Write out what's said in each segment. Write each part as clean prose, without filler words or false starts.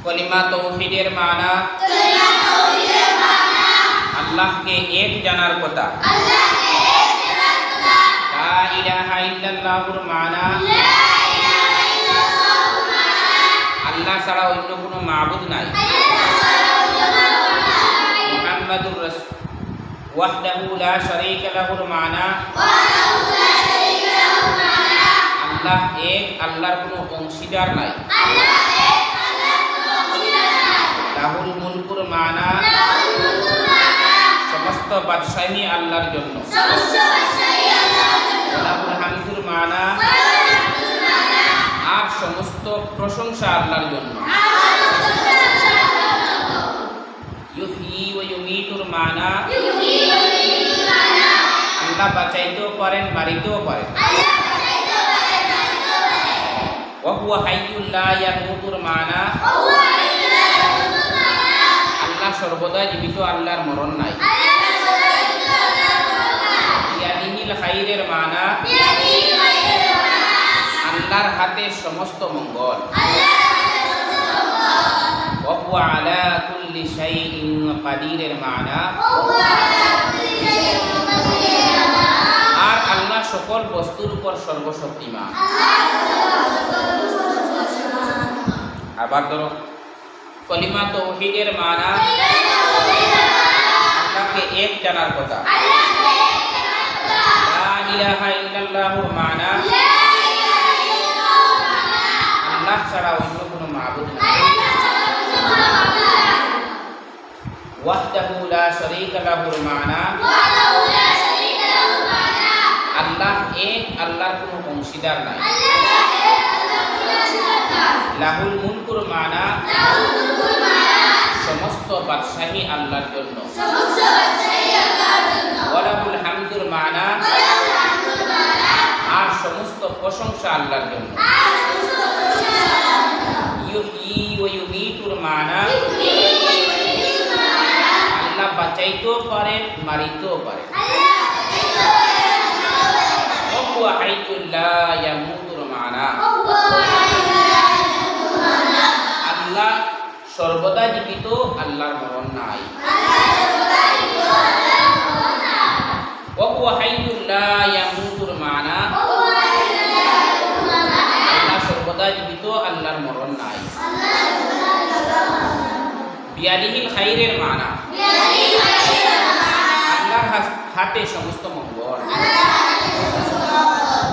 कलिमा तौहीदेर माना अल्लाह के एक जानार कथा ला इलाहा इल्लाल्लाहुर माना अल्लाह छाड़ा अन्य कोनो माबुद নাই मुहम्मदुर रसूल वहदहु ला शरीका लहुर माना अल्लाह एक अल्लाहर कोनो अंशीदार নাই লাহুল মুলকুর মানা সমস্ত বাদশাহী আল্লাহর জন্য লাহুল হামদুর মানা আর সমস্ত প্রশংসা আল্লাহর জন্য ইউহয়ী ওয়া ইউমীতুর মানা আল্লাহ বাঁচাইতেও পারেন মারিতেও পারেন ওয়া হুয়া হাইয়ুল লা ইয়ামুতুর মানা আল্লাহ সর্বদা জীবিত আল্লাহর মরণ নাই বিয়াদিহিল খাইরের মানা আল্লাহর হাতে সমস্ত মঙ্গল ওয়া হুয়া আলা কুল্লি শাইইন কাদিরের মানা আর আল্লাহ সকল বস্তুর উপর সর্বশক্তিমান আবার ধরো कलिमा तौहीदेर माना अल्लाह के एक जानार कथा ला इलाहा इल्लाल्लाहुर माना अल्लाह छाड़ा अन्य कोनो माबुद নাই वहदहु ला शरीका लहुर माना अल्लाह एक अल्लाहर कोनो अंशीदार নাই লাহুল মুলকুর মানা সমস্ত বাদশাহী আল্লাহর জন্য ওয়ালাহুল হামদুর মানা আর সমস্ত প্রশংসা আল্লাহর জন্য ইউহয়ী ওয়া ইউমীতুর মানা আল্লাহ বাঁচাইতেও পারেন মারিতেও পারেন ওয়া হুয়া হাইয়ুল লা ইয়ামুতুর মানা আল্লাহ সর্বদা জীবিত আল্লাহর মরণ নাই ওয়া হুয়া হাইয়ুল লা ইয়ামুতুর মানা আল্লাহ সর্বদা জীবিত আল্লাহর মরণ নাই বিয়াদিহিল খাইরের মানা আল্লাহর হাতে সমস্ত মঙ্গল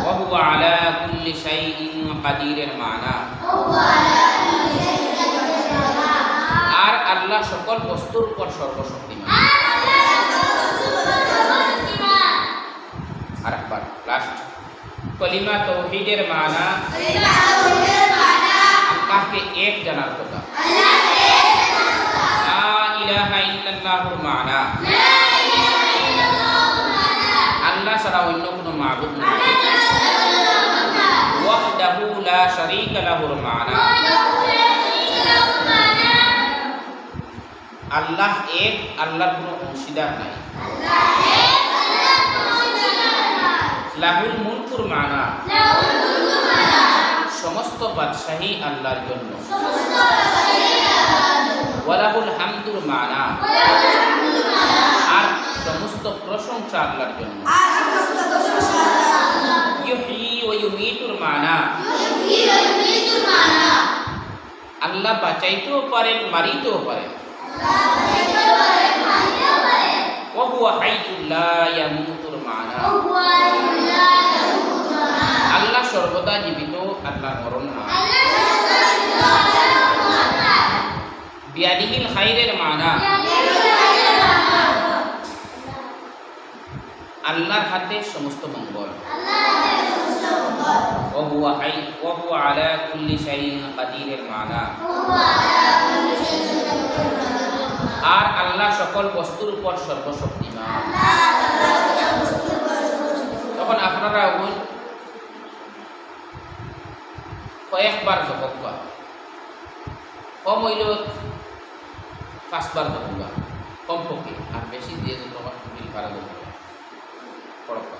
ওয়া হুয়া আলা কুল্লি শাইইন কাদিরের মানা আর আল্লাহ সকল বস্তুর উপর সর্বশক্তিমান আরেকবার লাস্ট कलिमा तौहीदेर माना अल्लाह के एक जानार कथा ला इलाहा इल्लाल्लाहुर माना अल्लाह छाड़ा अन्य कोनो माबुद নাই वहदहु ला शरीका लहुर माना अल्लाह एक अल्लाहर कोनो अंशीदार নাই লাহুল মুলকুর মানা সমস্ত বাদশাহী আল্লাহর জন্য ওয়ালাহুল হামদুর মানা আর সমস্ত প্রশংসা আল্লাহর জন্য ইউহয়ী ওয়া ইউমীতুর মানা আল্লাহ বাঁচাইতেও পারেন মারিতেও পারেন ওয়া হুয়া হাইয়ুল লা ইয়ামুতুর মানা আল্লাহ সর্বদা জীবিত আল্লাহর মরণ নাই বিয়াদিহিল খাইরের মানা আল্লাহর হাতে সমস্ত মঙ্গল ওয়া হুয়া আলা কুল্লি শাইইন কাদিরের মানা আর আল্লাহ সকল বস্তুর উপর সর্বশক্তিমান তখন আপনারা কয়েকবার জপবা কম হইল 5 বার জপবা কমপক্ষে আর বেশি দিয়ে তোমার মিল পারা যাবে পড়বা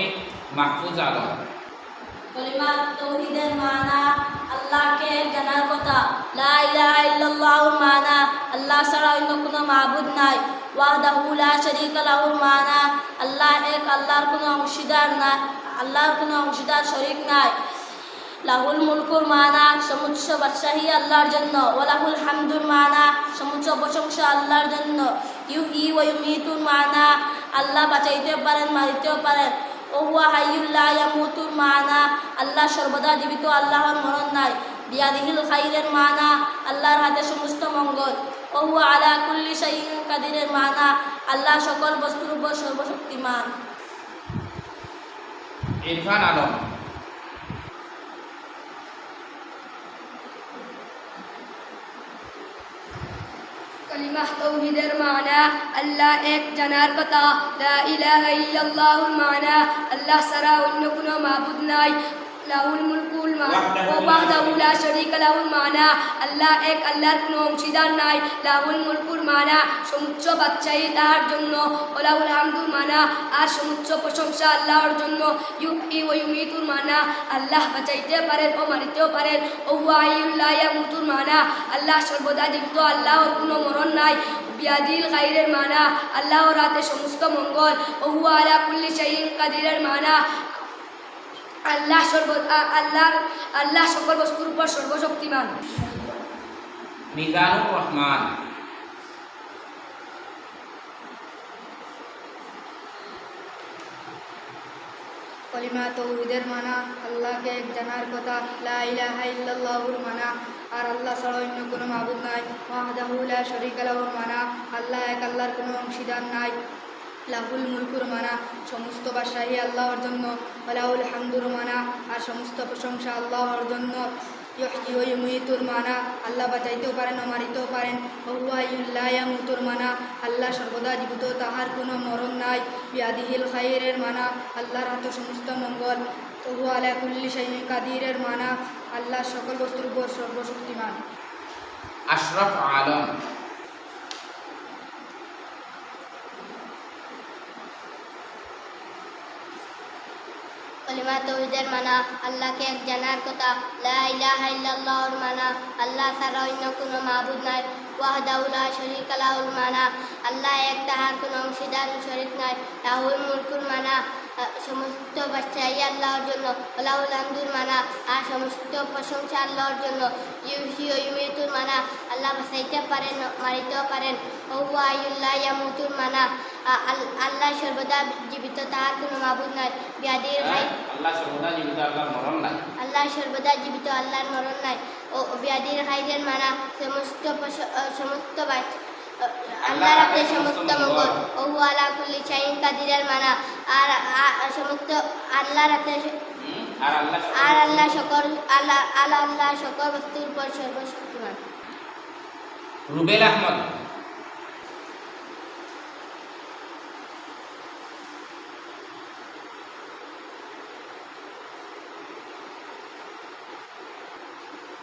শহীদ মাহফুজ আলম। কলিমা তাওহীদের মানা আল্লাহকে জানার কথা, লা ইলাহা ইল্লাল্লাহুর মানা আল্লাহ ছাড়া অন্য কোনো মাবুদ নাই, ওয়াহদাহু লা শারীকা লাহুর মানা আল্লাহ এক, আল্লাহর কোনো অংশীদার নাই, আল্লাহর কোনো অংশীদার শরীক নাই। লাহুল মুলকুর মানা সমুচ্চ বাদশাহী আল্লাহর জন্য, ওয়ালাহুল হামদুর মানা সমুচ্চ প্রশংসা আল্লাহর জন্য, ইউহয়ী ওয়া ইউমীতুর মানা আল্লাহ বাঁচাইতেও পারেন মারিতেও পারেন, ও হুয়া হাইয়ুল লা ইয়ামুতুর মানা আল্লাহ সর্বদা জীবিত, আল্লাহর মরণ নাই, বিয়াদিহিল খাইরের মানা আল্লাহর হাতে সমস্ত মঙ্গল, ও হুয়া আলা কুল্লি শাইইন কাদিরের মানা আল্লাহ সকল বস্তুর উপর সর্বশক্তিমান। ইরফান আলম। কলিমা তাওহীদের মানা আল্লাহ এক জানার কথা, লা ইলাহা ইল্লাল্লাহুর মানা আল্লাহ ছাড়া অন্য কোনো মাবুদ নাই, লাহুল মুলকুল ওয়াহদাহু লা শারীকা লাহুর মানা আল্লাহ এক, আল্লাহর কোনো অংশীদার নাই, লাহুল মুলকুর মানা সমুচ্চ বাদশাহী তাহার জন্য, ওয়ালাহুল হামদুর মানা আর সমুচ্চ প্রশংসা আল্লাহর জন্য, ইউহয়ী ওয়া ইউমীতুর মানা আল্লাহ বাঁচাইতে পারেন ও মারিতেও পারেন, ও হুয়া হাইয়ুল লা ইয়ামুতুর মানা আল্লাহ সর্বদা জীবিত, আল্লাহর কোনো মরণ নাই, বিয়াদিল খাইরের মানা আল্লাহর হাতে সমস্ত মঙ্গল, ও হুয়া আলা কুল্লি শাইইন কাদিরের মানা আল্লাহ সকল বস্তুর উপর সর্বশক্তিমান। মিজানুর রহমান। কলিমা তাওহীদের মানা আল্লাহকে এক জানার কথা, লা ইলাহা ইল্লাল্লাহুর মানা আর আল্লাহ ছাড়া অন্য কোনো মাবুদ নাই, ওয়াহদাহু লা শারীকা লাহুর মানা আল্লাহ এক, আল্লাহর কোনো অংশীদার নাই, লাহুল মুলকুর মানা সমস্ত বাদশাহী আল্লাহর জন্য, ওয়ালাহুল হামদুর মানা আর সমস্ত প্রশংসা আল্লাহর জন্য, ইউহয়ী ওয়া ইউমীতুর মানা আল্লাহ বাঁচাইতেও পারেন ও মারিতেও পারেন, ওয়া হুয়া হাইয়ুল লা ইয়ামুতুর মানা আল্লাহ সর্বদা জীবিত, তাহার কোনো মরণ নাই, বিয়াদিহিল খাইরের মানা আল্লাহর হাতে সমস্ত মঙ্গল, ওয়া হুয়া আলা কুল্লি শাইইন কাদিরের মানা আল্লাহ সকল বস্তুর উপর সর্বশক্তিমান। আশরাফ আলম। কলিমা তাওহীদের মানা আল্লাহকে এক জানার কথা, লা ইলাহা ইল্লাল্লাহুর মানা আল্লাহ ছাড়া অন্য কোনো মাবুদ নাই, ওয়াহদাহু লা শারীকা লাহুর মানা আল্লাহ এক, তাহার কোনো অংশীদার শরীক নাই, লাহুল মুলকুর মানা সমস্ত বাদশাহী আল্লাহর জন্য, ওয়ালাহুল হামদুর মানা আর সমস্ত প্রশংসা আল্লাহর জন্য, ইউহয়ী ওয়া ইউমীতুর মানা আল্লাহ বাঁচাইতে পারেন মারিতেও পারেন, ও হুয়া হাইয়ুল লা ইয়ামুতুর মানা আল্লাহ সর্বদা জীবিত, তাহার কোনো মাবুদ নাই, বিয়াদিল খাইর আল্লাহ সর্বদা জীবিত, আল্লাহর মরণ নাই, আল্লাহ সর্বদা জীবিত, আল্লাহর মরণ নাই, ও বিয়াদিল খাইরের মানা সমস্ত আল্লাহর হাতে সমস্ত মঙ্গল, ও হুয়া আলা কুল্লি শাইইন কাদিরের মানা আর সমস্ত আল্লাহর হাতে আর আল্লাহ সকল বস্তুর উপর সর্বশক্তিমান। রুবেল আহমদ।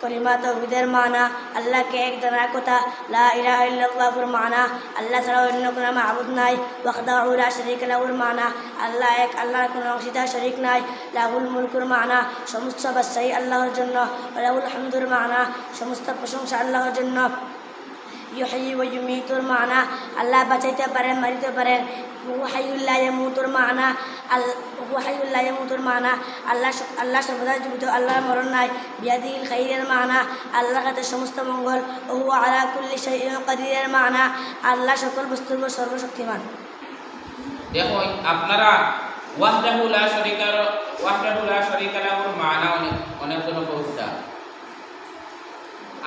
কলিমা তাওহীদের মানা আল্লাহকে এক জানার কথা, লা ইলাহা ইল্লাল্লাহুর মানা আল্লাহ ছাড়া অন্য কোনো মাবুদ নাই, ওয়াহদাহু লা শারীকা লাহুর মানা আল্লাহ এক, আল্লাহর কোনো অংশীদার শরীক নাই, লাহুল মুলকুর মানা সমস্ত বাদশাহী আল্লাহর জন্য, ওয়ালাহুল হামদুর মানা সমস্ত প্রশংসা আল্লাহর জন্য, ইউহয়ী ওয়া ইউমীতুর মানা আল্লাহ বাঁচাইতে পারেন মারিতে পারেন, হুয়া হাইয়ুল লা ইয়ামুতুর মানা হুয়া হাইয়ুল লা ইয়ামুতুর মানা আল্লাহ সর্বদা জীবিত, আল্লাহর মরণ নাই, বিয়াদিহিল খাইরের মানা আল্লাহর হাতে সমস্ত মঙ্গল, ও হুয়া আলা কুল্লি শাইইন কাদিরের মানা আল্লাহ সকল বস্তুর উপর সর্বশক্তিমান। দেখো আপনারা ওয়াহদাহু লা শারীকা লাহুর মানা অনেক জন পড়তা,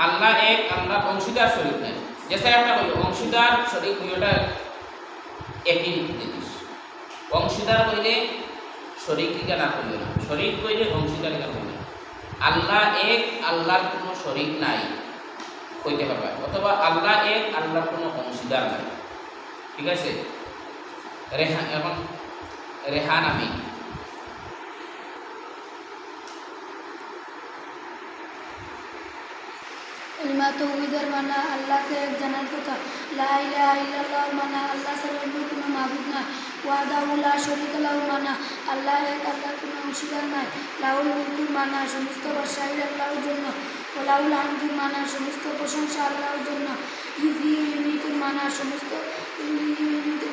আল্লাহ এক, আল্লাহ অংশীদার শরীক নাই, যেসা একটা কইল অংশীদার শরীক দুইটা একই জিনিস, অংশীদার কইলে শরীক দিকে না কইল না, শরীক কইলে অংশীদার দিকে কইল, আল্লাহ এক, আল্লাহর কোনো শরীক নাই কইতে পারবে, অথবা আল্লাহ এক, আল্লাহর কোনো অংশীদার নাই। ঠিক আছে, এখন রেহান আমি। কলিমা তাওহীদের মানা আল্লাহকে এক জানার কথা, লা ইলাহা ইল্লাল্লাহুর মানা আল্লাহ ছাড়া অন্য কোনো মাবুদ নাই, ওয়াহদাহু লা শারীকা লাহু মানা আল্লাহ এক, আল্লাহর কোনো অংশীদার নাই। লাহুল মুলকুল মানা সমস্ত বাদশাহী আল্লাহর জন্য। ওয়া লাহুল হামদু মানা সমস্ত প্রশংসা আল্লাহর জন্য। ইউহয়ী ওয়া ইউমীতু মানা সমস্ত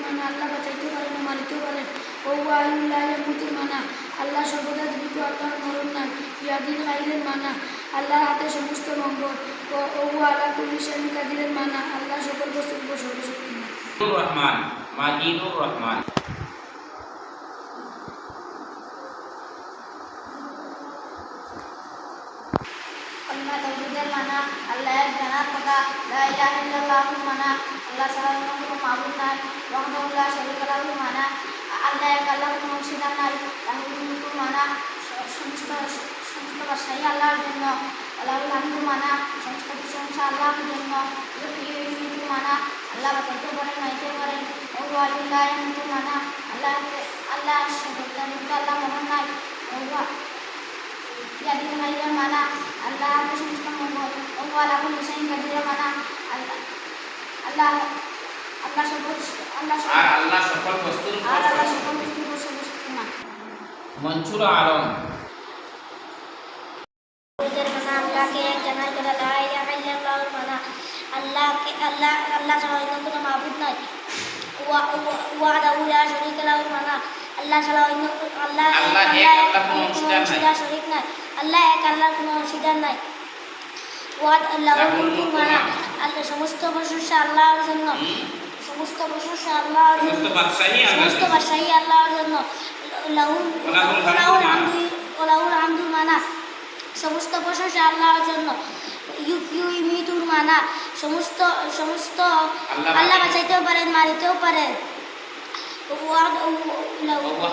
মানা আল্লাহ বাঁচাইতে পারেন ও মারিতেও পারেন। ও হুয়া হাইয়্যুন লা ইয়ামুতু মানা আল্লাহ সর্বদা জীবিত, আল্লাহর মরণ নাই। বিয়াদিল খায়রের মানা আল্লাহর হাতে সমস্ত মঙ্গল। ও হুয়া আলা কুল্লি শাইইন কাদিরের মানা আল্লাহ সকল বস্তুর উপর সর্বশক্তিমান। রহমান মাজিদুর রহমান। কলিমা তাওহীদের মানা আল্লাহ এক জানার কথা, লা ইলাহা ইল্লাল্লাহু মানা আল্লাহ ছাড়া অন্য কোনো মাবুদ নাই, ওয়াহদাহু লা শারীকা লাহু মানা আল্লাহ এক, আল্লাহর কোনো অংশীদার নাই। লাহুল মুলকু মানা সমস্ত বাদশাহী আল্লাহর জন্য। লাহুল হামদু মানা সমস্ত প্রশংসা আল্লাহর জন্য। ইউহয়ী ওয়া ইউমীতু মানা আল্লাহ বাঁচাইতে পারেন মারিতে পারেন। ও হুয়া হাইয়্যুন লা ইয়ামুতু মানা আল্লাহ সর্বদা জীবিত, আল্লাহ মরণ নাই। ও হুয়া বিয়াদিল খায়রের মানা আল্লাহ হাতে সমস্ত মঙ্গল। ও হুয়া আলা কুল্লি শাইইন কাদির মানা আল্লাহ সকল বস্তুর উপর সর্বশক্তিমান। মনসুর আলম। আল্লাহকে এক জানার কথা, লা ইলাহা ইল্লাল্লাহু মানা আল্লাহ ছাড়া অন্য কোনো মাবুদ নাই। ওয়াহদাহু লা শারীকা লাহু মানা আল্লাহ ছাড়া অন্য আল্লাহ অংশীদার শরীক নাই। আল্লাহ এক, আল্লাহর কোনো অংশীদার নাই। লাহুল মুলকু মানা আল্লাহ সমস্ত প্রশংসা আল্লাহর জন্য। সমস্ত প্রশংসা আল্লাহর জন্য, সমস্ত বাদশাহী আল্লাহর জন্য। লাহুল হামদু মানা সমস্ত প্রশংসা আল্লাহর জন্য। ইউহয়ী ওয়া ইউমীতু মানা সমস্ত আল্লাহ বাঁচাইতেও পারেন মারিতেও পারেন। ওয়া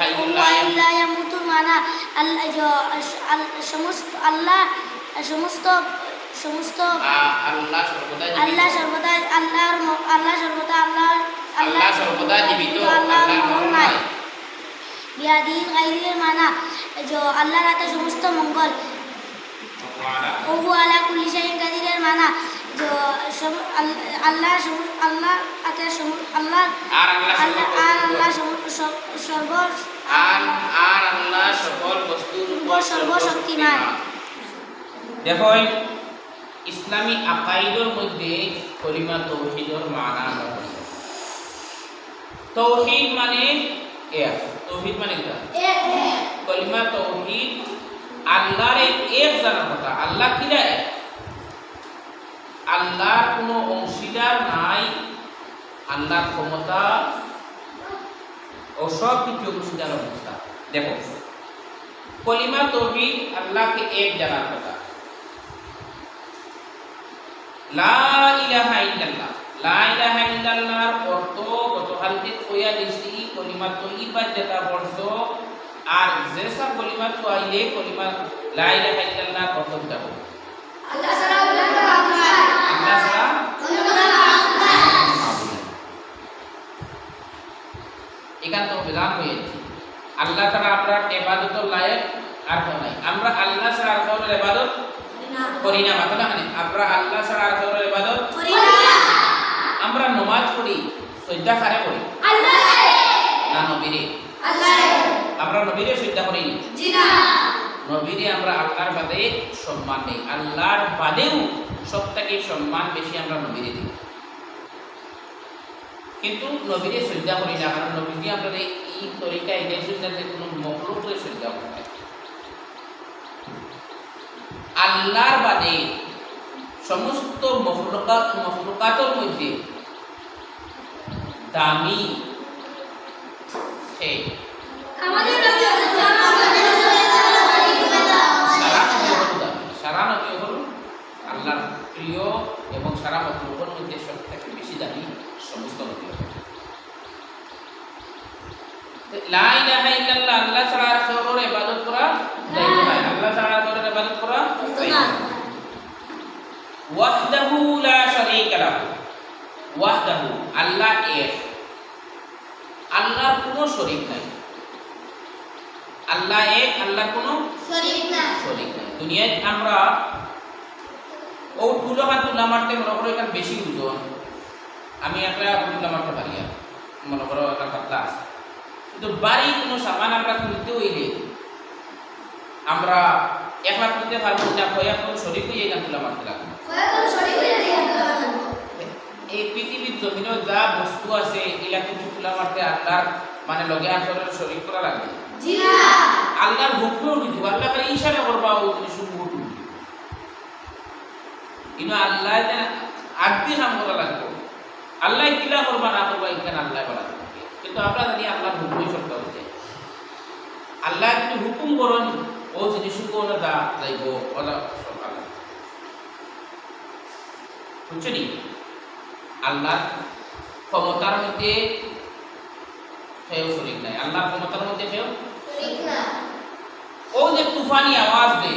হাইয়্যুন লা ইয়ামুতু মানা আল্লাহ সর্বদা জীবিত, আল্লাহর মরণ নাই। বিয়াদিল খায়রের মানা আল্লাহর হাতে সমস্ত মঙ্গল। ও হুয়া আলা কুল্লি শাইইন কাদিরের মানা আল্লাহ সকল বস্তুর উপর সর্বশক্তিমান। দেখো ইসলামী আকাইদের মধ্যে কলিমা তাওহীদের মানা আছে। তাওহীদ মানে এক, তাওহীদ মানে কি? এক। কলিমা তাওহীদ আল্লাহর এক জানার কথা। আল্লাহ কি রে? আল্লাহর কোনো অংশীদার নাই। আল্লাহর ক্ষমতা ও সব কিছু অংশীদার অবস্থা। দেখো কলিমা তাওহীদ আল্লাহকে এক জানার কথা। লা ইলাহা ইল্লাল্লাহ, লা ইলাহা ইল্লাল্লাহর অর্থ গতকালকে কইয়া দিছি। কলিমা তাওহীদ যেটা পড়ছো আর যেসব কলিমা তো আইলে কলিমা লা ইলাহা ইল্লাল্লাহ অর্থ দাও। আল্লাহ ছাড়া অন্য মাবুদ নাই। আল্লাহ ছাড়া অন্য মাবুদ নাই। এখান তো বিধান হয়েছে আল্লাহ ছাড়া আমরা ইবাদতের লায়ক আর কেউ নাই। আমরা আল্লাহ ছাড়া আর কারোর ইবাদত করি না। মাত্র না আমরা আল্লাহ ছাড়া আর কারোর ইবাদত করি না। আমরা নামাজ পড়ি সজদা কারে করি? আল্লাহ না নবীরে? আল্লাহ। আমরা নবীরে সজদা করি? জি না। নবীরে আমরা আল্লাহর বাদে সম্মান নেই। আল্লাহর বাদেও সবথেকে সম্মান বেশি আমরা নবীরে দিই, কিন্তু নবীরে সজদা করি না। কারণ নবীজি আমরা এই তরিকা এটাই সজদা যে কোনো মখলুক করে সজদা করি না। আল্লাহর বাদে সমস্ত মখলুকাতের মধ্যে দামি সে আমাদের নবী সারা নবী হল আল্লাহর প্রিয় এবং সারা মখলুকের মধ্যে সব থেকে বেশি দামি সমস্ত নবী। লা ইলাহা ইল্লাল্লাহ আল্লাহ ছাড়া আর কারোর ইবাদত করা যায় না। আল্লাহ ছাড়া আর কারোর ইবাদত করা যায় না। ওয়াহদাহু লা শারীকা লাহু, ওয়াহদাহু আল্লাহ এক, আল্লাহর কোনো শরীক নাই। আল্লাহ এক, আল্লাহর কোনো শরীক নাই। দুনিয়ায় আমরা ও তুলা মারতে মনে করো এখানে বেশি ওজন, আমি একটা তুলা মারতে পারি আর মনে করো একটা পাতলা আছে, কিন্তু বাড়ি কোনো সামান আমরা তুলতে হইলে আমরা একলা তুলতে পারবো না, কয়েকজন শরীর হয়ে গান তুলা মারতে লাগবে। এই পৃথিবীর জমিনে যা বস্তু আছে এগুলা কিছু তুলা মারতে আল্লাহর মানে লগে আসলে শরীর করা লাগবে। আল্লাহর হুকুম দিতে আল্লাহ খালি ইশারা করবা ও কিছু হুকুম কিন্তু আল্লাহ আদি কাম করা লাগবে। আল্লাহ কিলা করবা না করবা এখানে আল্লাহ বলা থাকবে, কিন্তু আমরা জানি আল্লাহর হুকুমই সত্য হচ্ছে। আল্লাহ যদি হুকুম করেন ও জিনিস কোনো দা যাইব ওলা সকাল বুঝছি। আল্লাহর ক্ষমতার মধ্যে কেউ শরীক নাই, আল্লাহর ক্ষমতার মধ্যে কেউ ও যে তুফানি আওয়াজ দে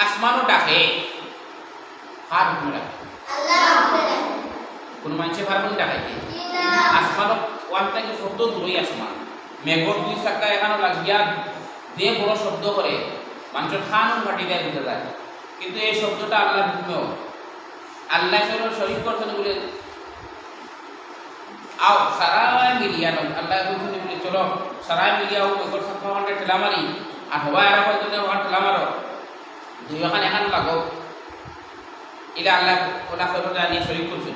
আসমানও ডাকে, কার হুকুমে ডাকে? কোন মানুষের ভারমনি ডাকাইতে আসমানও ওয়ান থেকে শব্দ দূরই আসমান মেঘর দুই চাকা এখানে লাগিয়া যে বড় শব্দ করে মানুষের খান ফাটি দেয় বুঝে যায়, কিন্তু এই শব্দটা আল্লাহর হুকুমেও আল্লাহ শরীর করছেন বলে আও সারা মিলিয়া আল্লাহ বলছেন বলে চলো সারা মিলিয়া ও মেঘর চাকা ঠেলা মারি আর হবা এরা বলছেন ওখানে ঠেলা মারো দুই ওখানে এখানে লাগো, এটা আল্লাহ ওলা করে নিয়ে শরীর করছেন।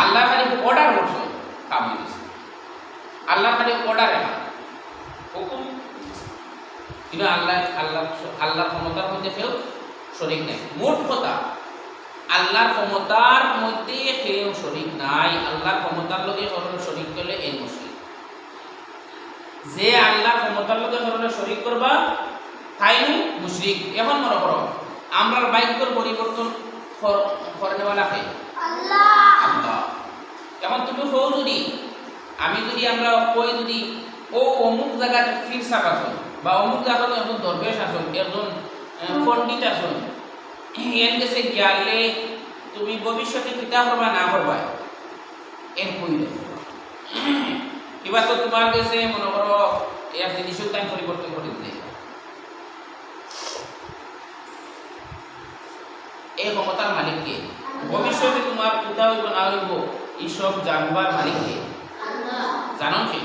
আল্লাহ খালি অর্ডার করছে কাম দিয়েছে, আল্লাহ খালি অর্ডার হুকুম, কিন্তু আল্লাহর ক্ষমতার মধ্যে কেউ শরীক নাই। মোট কথা আল্লাহর ক্ষমতার মধ্যে কেউ শরীক নাই, আল্লাহর ক্ষমতার লোকে সরলে শরীক করলে এই মুশরিক। যে আল্লাহর ক্ষমতার লোকে সরলে শরীক করবা তাই মুশরিক। এখন মনে করো আমরা বাক্যর পরিবর্তন করেনেওয়ালা কে? আল্লাহ। এখন তুমি কও যদি আমি যদি আমরা কই যদি ও অমুক জায়গায় ফির সাপ আসুন বা অমুক জায়গায় একজন দরবেশ আসুন একজন পণ্ডিত আসুন এর কাছে গেলে তুমি ভবিষ্যতে কিতা করবা না করবা এর কইল এবার তো তোমার কাছে মনে করো এক জিনিসের টাইম পরিবর্তন করে দিতে এই ক্ষমতার মালিক কে? ভবিষ্যতে তোমার কিতা হইব না হইব এইসব জানবার মালিক কে? জানো কে?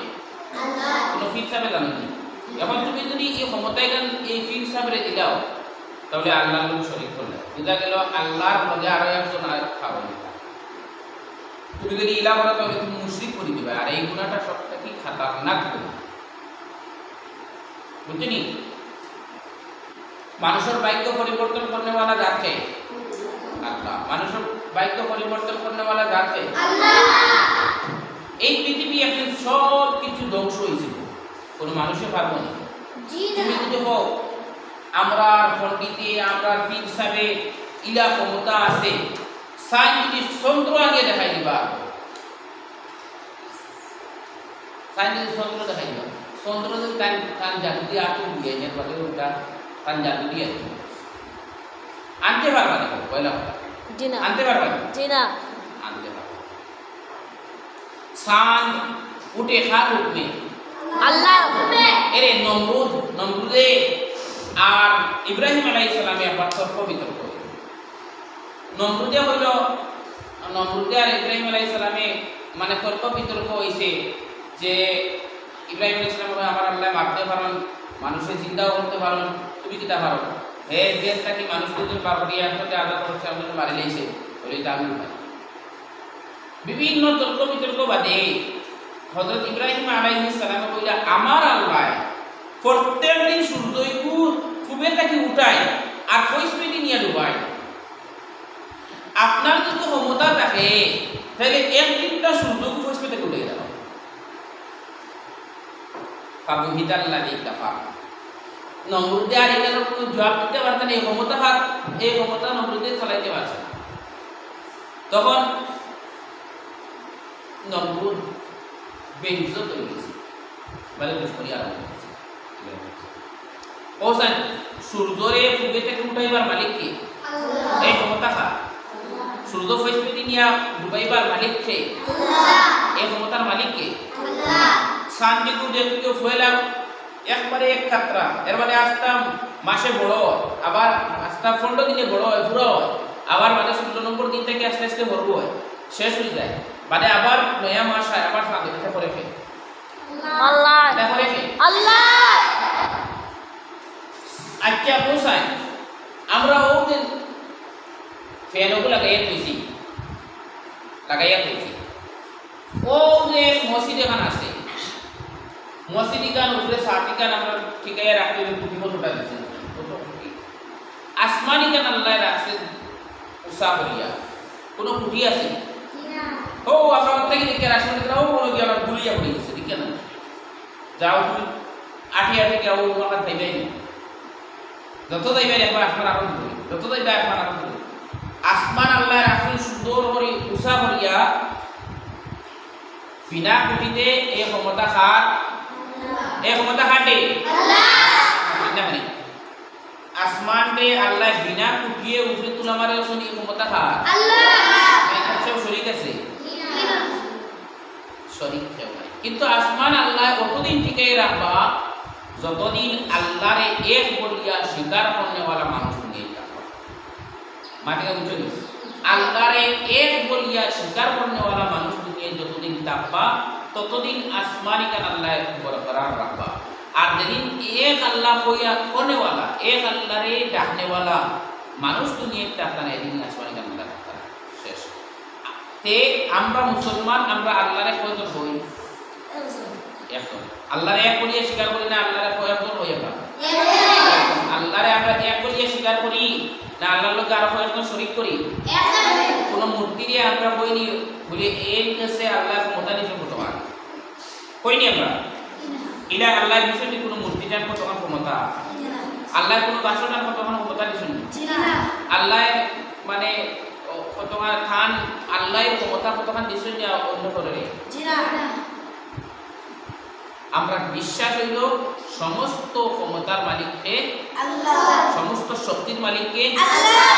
কোনো ফির সাহেবে জানো কি? এখন তুমি যদি এই ক্ষমতায় গান এই ফির সাহেবরে দিলাও তাহলে আল্লাহর লোক শরীক করলে বুঝা গেল আল্লাহর লগে আরো একজন খাওয়া। তুমি যদি ইলা করো তাহলে তুমি মুশরিক করে দিবে, আর এই গুণাটা সবটা কি খাতারনাক গুণা, বুঝলি? মানুষের ভাগ্য পরিবর্তন করনেওয়ালা যাচ্ছে আল্লাহ, মানুষের ভাগ্য পরিবর্তন করনেওয়ালা যাচ্ছে আল্লাহ। এই পৃথিবী এখন সব কিছু ধ্বংস হয়েছিল, কোনো মানুষে পারবো না। তুমি যদি হোক আমরা পণ্ডিতে আমরা পীর সাহেবে ইলা ক্ষমতা আছে সাইন্টিস্ট চন্দ্র আগে দেখাই দিবা, সাইন্টিস্ট চন্দ্র দেখাই দিবা, চন্দ্র যদি তান জাদু দিয়ে আটু দিয়ে এনে বলে ওটা তান জাদু দিয়ে আনতে পারবা না, পয়লা আনতে পারবা না, আনতে পারবা। সান উঠে খার উঠবে আল্লাহ হুকুমে। এরে নমরুদে আর ইব্রাহিম আলাইহিস সালামে আবার তর্ক বিতর্ক। নমরুদে হইল নমরুদে আর ইব্রাহিম আলাইহিস সালামে মানে তর্ক বিতর্ক হইছে যে ইব্রাহিম আলাইহিস সালাম আমার আল্লাহ মারতে পারেন, মানুষের জিন্দাও করতে পারেন, তুমি কিটা পারো? হে দেশটা কি মানুষ যদি পারবি একসাথে আদা করছে আমি মারি লাইছে বলে দাবি হয়। বিভিন্ন তর্ক বিতর্ক বাদে হযরত ইব্রাহিম আলাইহিস সালাম কইলা আমার আল্লাহ প্রত্যেক দিন সূর্যকে পূবে থেকে উঠায় আর পশ্চিমে নিয়ে ডুবায়। আপনার যদি ক্ষমতা থাকে তাহলে একদিনটা সূর্যকে পশ্চিমে থেকে উঠে যাও। ফাবুহিতাল্লাযী কাফার। নমরুদে আর এখানে কোনো জবাব দিতে পারতেন, এই ক্ষমতা নমরুদে চালাইতে পারছে না। তখন নমরুদ বেইজ্জত হয়ে গেছে, বলে দুশ্মনী আরম্ভ করেছে। ওসান সূর্যরে পূবে থেকে উঠাইবার মালিক কে? আল্লাহ। এই ক্ষমতা কার? সূর্য পশ্চিমে নিয়া ডুবাইবার মালিক কে? আল্লাহ। এই ক্ষমতার মালিক কে? আল্লাহ। সানদিকু দেখতে ফুয়েলা একবারে এক কাতরা, এর মানে আস্তা মাসে বড় আবার আস্তা 15 দিনে বড় হয় পুরো হয়, আবার বাদে 16 নম্বর দিন থেকে আস্তে আস্তে বড় হয় শেষ হয়ে যায়, বাদে আবার নয়া মাস হয় আবার সাথে করে ফেলে। আল্লাহ এটা করে কে? আল্লাহ আচ্ছা বোঝাই আমরা ও দিন ফ্যানগুলো লাগাইয়া থইছি ও যে মসজিদ এখানে আছে মসজিদ গান উপরে সাথী গান আমরা ঠিকাইয়া রাখতে কুটি মতোটা দিচ্ছি আসমানি গান আল্লাহ রাখছে উষা করিয়া কোনো কুটি আছে ও আমরা থেকে দেখে রাখছেন ও কোনো গিয়ে আমরা গুলিয়া পড়ে গেছে ঠিক না যাও তুমি আঠি যাও আমার থাইবাই যত যাইবাই একবার আসমান আরম্ভ করি যত যাইবা আসমান আরম্ভ করি আসমান আল্লাহ রাখছেন সুন্দর করে উষা করিয়া বিনা কুটিতে এই ক্ষমতা খাটে আসমানতে আল্লাহ বিনা কুটিয়ে উপরে তুলা মারে শুনি ক্ষমতা খাট শরীর আছে শরীর কিন্তু আসমান আল্লাহ কতদিন টিকে রাখবা যতদিন আল্লাহরে এক বলিয়া স্বীকার করনেওয়ালা মানুষ নিয়ে রাখবা মাটিকে বুঝছো আল্লাহরে এক বলিয়া স্বীকার করনেওয়ালা মানুষ নিয়ে যতদিন থাকবা ততদিন আসমানি কান আল্লাহ বরকরার রাখবা আর যেদিন এক আল্লাহ হইয়া করনেওয়ালা এক আল্লাহরে ডাকনেওয়ালা মানুষ দুনিয়ায় থাকতা না এদিন আসমানি কান আল্লাহ রাখতা শেষ তে আমরা মুসলমান আমরা আল্লাহরে কয়জন হই এখন আল্লাহরে এক বলিয়া স্বীকার করি না আল্লাহরে কয়জন হই আমরা আল্লাহরে আমরা এক বলিয়া স্বীকার করি না আল্লাহর লোকে আরো কয়েকজন শরীক করি কোন মূর্তি দিয়ে আমরা বইনি বলে এর কাছে আল্লাহ ক্ষমতা নিছে কতবার কইনি আমরা ইলা আল্লাহ বিষয়টি কোনো মূর্তি টান কতক্ষণ ক্ষমতা আল্লাহ কোনো বাসনার কতক্ষণ ক্ষমতা দিছেন আল্লাহ মানে কতক্ষণ থান আল্লাহর ক্ষমতা কতক্ষণ দিছেন না অন্য করে আমরা বিশ্বাস হইল সমস্ত ক্ষমতার মালিককে আল্লাহ সমস্ত শক্তির মালিককে আল্লাহ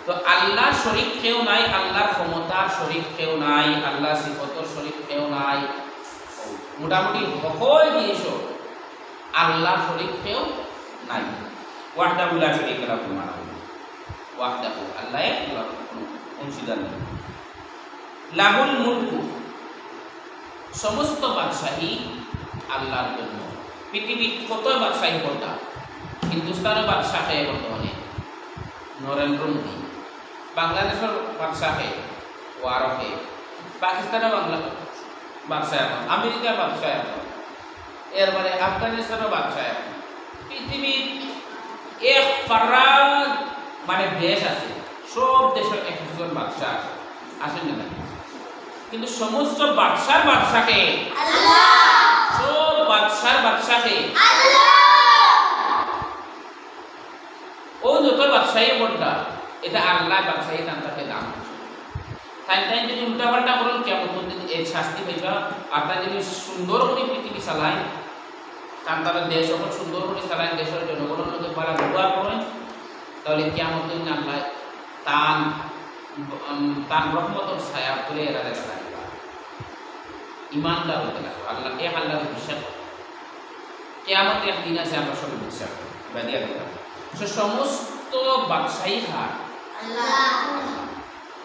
তো আল্লাহ শরীক কেউ নাই আল্লাহর ক্ষমতার শরীক কেউ নাই আল্লাহ সিফতর শরীক কেউ নাই মোটামুটি সকল জিনিস আল্লাহ শরীক কেউ নাই ওয়াহদাহু লা শারীকা লাহু ওয়াহদাহু আল্লাহ এক অংশীদার নেই লাহুল মুলকু সমস্ত বাদশাহী আল্লাহর জন্য পৃথিবীর কত বাদশাহী করতা হিন্দুস্তানের বাদশাহ হে বর্তমানে নরেন্দ্র মোদী বাংলাদেশের বাদশাহ হে ওয়ারফ হে পাকিস্তানের বাংলা বাদশাহ এখন আমেরিকার বাদশাহ এখন এরপরে আফগানিস্তানের বাদশাহ এখন পৃথিবীর এক পারা মানে দেশ আছে সব দেশের একজন বাদশাহ আছে আসেন না কিন্তু সমস্ত বাদশাকে আল্লাহ সব বাদশাকে আল্লাহ ও যত বাদশাহী বড়টা এটা আল্লাহ বাদশাহী তান্তাকে দাম তাই যদি উল্টাপাল্টা করেন কেমন দিন এর শাস্তি পাইবা আপনার যদি সুন্দর করে পৃথিবী চালায় তান্তারা দেশ যখন সুন্দর করে চালায় দেশের জনগণের লোকে বলা ব্যবহার করেন তাহলে কেমন দিন আল্লাহ তান রহমতর ছায়া করে এরা দেখা ইমানদার হতে লাগবে আল্লাহ এক আল্লাহকে বিশ্বাস কেয়ামত একদিন আছে আমরা সবাই বিশ্বাস করি বাদিয়া কথা সে সমস্ত বাদশাহী হার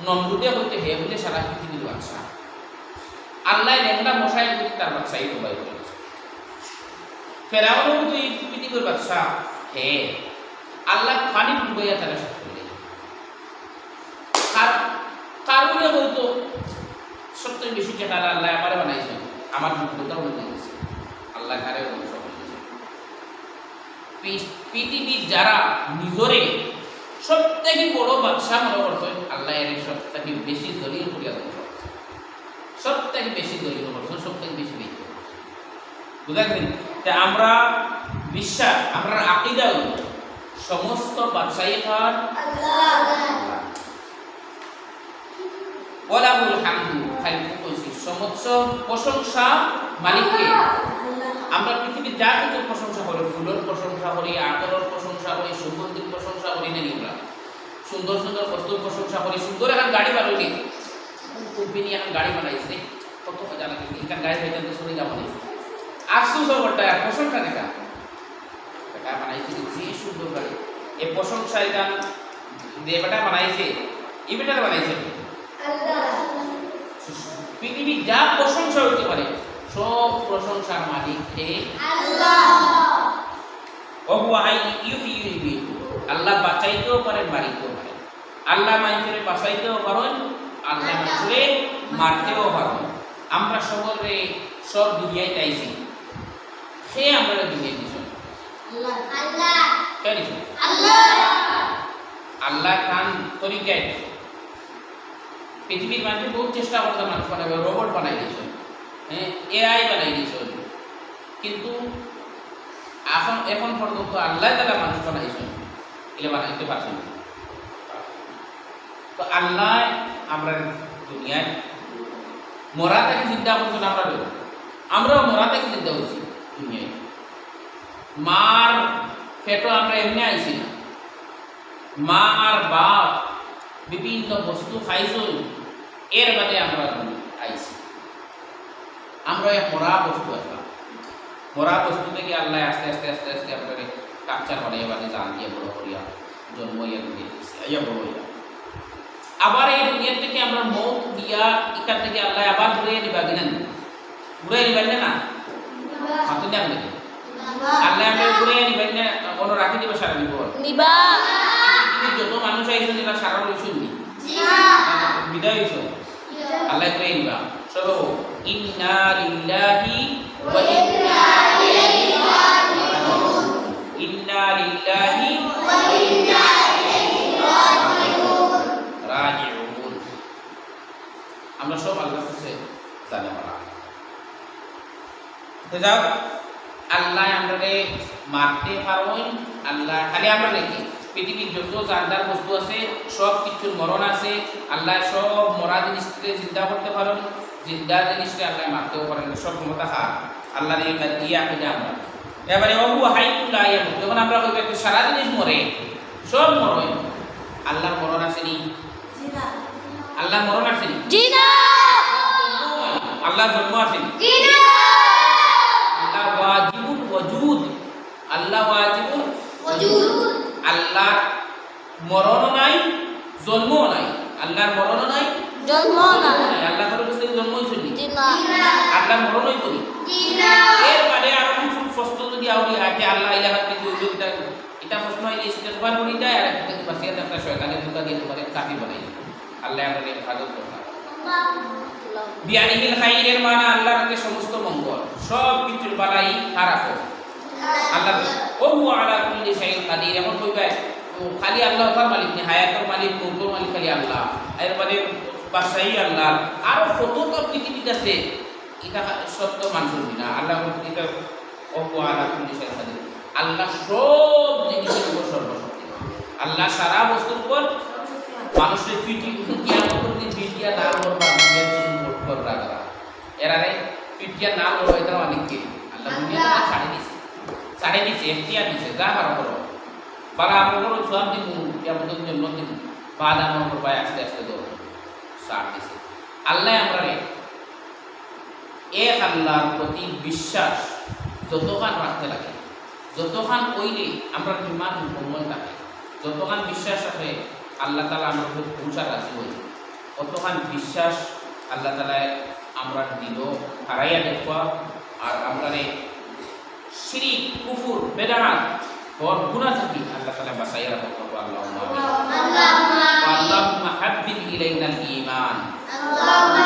নমরুদে হইতে হে হইতে সারা পৃথিবীর বাদশাহ আল্লাহ লেংরা মশাই হইতে তার বাদশাহী প্রবাহিত করেছে ফেরাউনও হইতে এই পৃথিবীর বাদশাহ হে আল্লাহ পানি ডুবাইয়া তারা শেষ করে কারণে হয়তো সবথেকে বেশি যেটা আল্লাহ আমারে বানাইছেন আমার যোগ্যতা হয়ে গেছে আল্লাহ কারে বংশ করেছে পৃথিবীর যারা নিজরে সবথেকে বড় বাদশাহ মনে করতো আল্লাহ এর সবথেকে বেশি দলিল করিয়া বংশ সবথেকে বেশি দলিল করছেন সবথেকে বেশি বিদ্য বুঝাচ্ছেন যে আমরা বিশ্বাস আমরা আকীদা সমস্ত বাদশাহী খান আল্লাহ ওয়ালাহুল হামদু খালিদ কইছি সমস্ত প্রশংসা মালিককে আমরা পৃথিবীর যা কিছু প্রশংসা করি ফুলের প্রশংসা করি আতরের প্রশংসা করি সুগন্ধির প্রশংসা করি না আমরা সুন্দর সুন্দর বস্তুর প্রশংসা করি সুন্দর এখন গাড়ি বানাইলি কোম্পানি এখন গাড়ি বানাইছে কত জানা কি এখান গাড়ি হইতে তো শুনে যাব না আফসোস ওটা প্রশংসা দেখা এটা বানাইছে যে সুন্দর গাড়ি এই প্রশংসা এটা দেবটা বানাইছে ইবেটা বানাইছে পৃথিবীর যা প্রশংসা হইতে পারে সব প্রশংসার মালিক কে আল্লাহ। আল্লাহ বাঁচাইতেও পারেন, মারিতেও পারেন। আল্লাহ মানুষের বাঁচাইতেও পারেন, আল্লাহ মানুষের মারতেও পারেন। আমরা সকলে সব দুনিয়ায় চাইছি, সে আমরা দুনিয়ায় দিছ আল্লাহ কান তরিকায় দিছে। পৃথিবীর মানুষ বহু চেষ্টা করতে মানুষ বানাবে, রোবট বানাই দিয়েছে, এআই বানাই দিয়েছে, কিন্তু এখন পর্যন্ত আল্লাহ তারা মানুষ বানাইছেন, এগুলো বানাইতে পারছেন না। তো আল্লাহ আমরা দুনিয়ায় মরা থেকে চিন্তা করছেন, আমরাও মরা থেকে চিন্তা করছি দুনিয়ায়। মার পেটও আমরা এমনি আইছি না, মা আর বাপ বিভিন্ন বস্তু খাইছেন, এর বাদে আমরা আইছি। আমরা এক মরা বস্তু আসলাম, মরা বস্তু থেকে আল্লাহ আস্তে আস্তে আস্তে আস্তে আপনাকে কাপচার বানাইয়া বাদে জান দিয়ে বড় করিয়া জন্ম ইয়া দিয়ে বড় হইয়া আবার এই দুনিয়ার থেকে আমরা মৌত দিয়া এখান থেকে আল্লাহ আবার ঘুরিয়ে নিবা কিনা, ঘুরিয়ে নিবেন না হাতে দেন নাকি আল্লাহ আমরা ঘুরিয়ে নিবেন না, কোনো রাখি দিবা সারা দিব নিবা যত মানুষ আইছেন এরা সারা রইছেন নি বিদায় হইছ আল্লাহ ঘুরিয়ে নিবা সব ইন্না লিল্লাহি ওয়া ইন্না ইলাইহি রাজিউন, ইন্না লিল্লাহি ওয়া ইন্না ইলাইহি রাজিউন। আমরা সব আল্লাহর কাছে জানা বলা। তো যাও আল্লাহ আমাকে মারতে পারেন, আল্লাহ খালি আমরা নাকি পৃথিবীর যত জানদার বস্তু আছে সব কিছুর মরণ আছে, আল্লাহ সব মরা জিনিসকে চিন্তা করতে পারেন, জিন্দা জিনিসকে আল্লাহ মারতেও পারেন, সব ক্ষমতা খা আল্লাহ দিয়ে আঁকে আমরা। এবারে অবু হাইকুল্লাহ যখন আমরা কইব একটা সারা জিনিস মরে, সব মরে, আল্লাহর মরণ আসেনি? আল্লাহ মরণ আসেনি? আল্লাহ জন্ম আসেনি? আল্লাহ ওয়াজিবুল ওয়াজুদ, আল্লাহ ওয়াজিবুল ওয়াজুদ। আল্লাহর মরণও নাই, জন্মও নাই। আল্লাহর মরণও নাই, জন্মও নাই। আল্লাহ কারো কাছে জন্ম হইছে নি? না। আল্লাহ মরণ হইতো নি? এর বাদে আরো কিছু প্রশ্ন যদি আউলি আছে আল্লাহ ইলাহা থেকে উদ্যোগটা এটা প্রশ্ন হইলে ইস্তেগফার করি যায়, আর একটা বাসিয়া একটা শয়তানের ধোঁকা দিয়ে তোমাকে কাফির বানাই দেয়। আল্লাহ আমাদের হেফাজত করতে বিয়ানিহিল খাইরের মানা আল্লাহর হাতে সমস্ত মঙ্গল, সব কিছুর বালাই খারাপ আল্লাহ। ও হুয়া আলা কুল্লি শাইইন কাদির, এমন কইবা খালি আল্লাহ তার মালিক নি, হায়াতের মালিক, মৌতের মালিক খালি আল্লাহ, এর বাদে বাদশাহী আল্লাহ, আরো কত তো পৃথিবীতে আছে, এটা সত্য মানুষ না। আল্লাহ এটা ও হুয়া আলা কুল্লি শাইইন কাদির, আল্লাহ সব জিনিসের উপর সর্বশক্তি। আল্লাহ সারা বস্তুর উপর মানুষের পিটিয়া পিটিয়া না করবা করবা তারা এরারে পিটিয়া না করবো, এটা অনেককে আল্লাহ দুনিয়া ছাড়ে দিছে এখতিয়ার দিছে, যা পারো করো বারা আমরা করো সব দিন কেমন জন্য দিন বাদ আমার করবা, আস্তে আস্তে দৌড় ছাড় দিছে আল্লাহ। আমরা এক আল্লাহর প্রতি বিশ্বাস যতখান রাখতে লাগে, যতখান কইলে আমরা ইমান মুকম্মল থাকে, যতখান বিশ্বাস রাখে আল্লাহ তাআলা আমরা পৌঁছা রাজি হই, অতখান বিশ্বাস আল্লাহ তাআলা আমরা দিল হারাইয়া দেখবা। আর আমরা শিরিক, কুফর, বেদাত, বড় গুনাহ থেকে আল্লাহ তাআলা বাঁচাইয়া রাখবো। আল্লাহুম্মা আমিন। আল্লাহুম্মা হাব্বিব ইলাইনাল ঈমান। আল্লাহুম্মা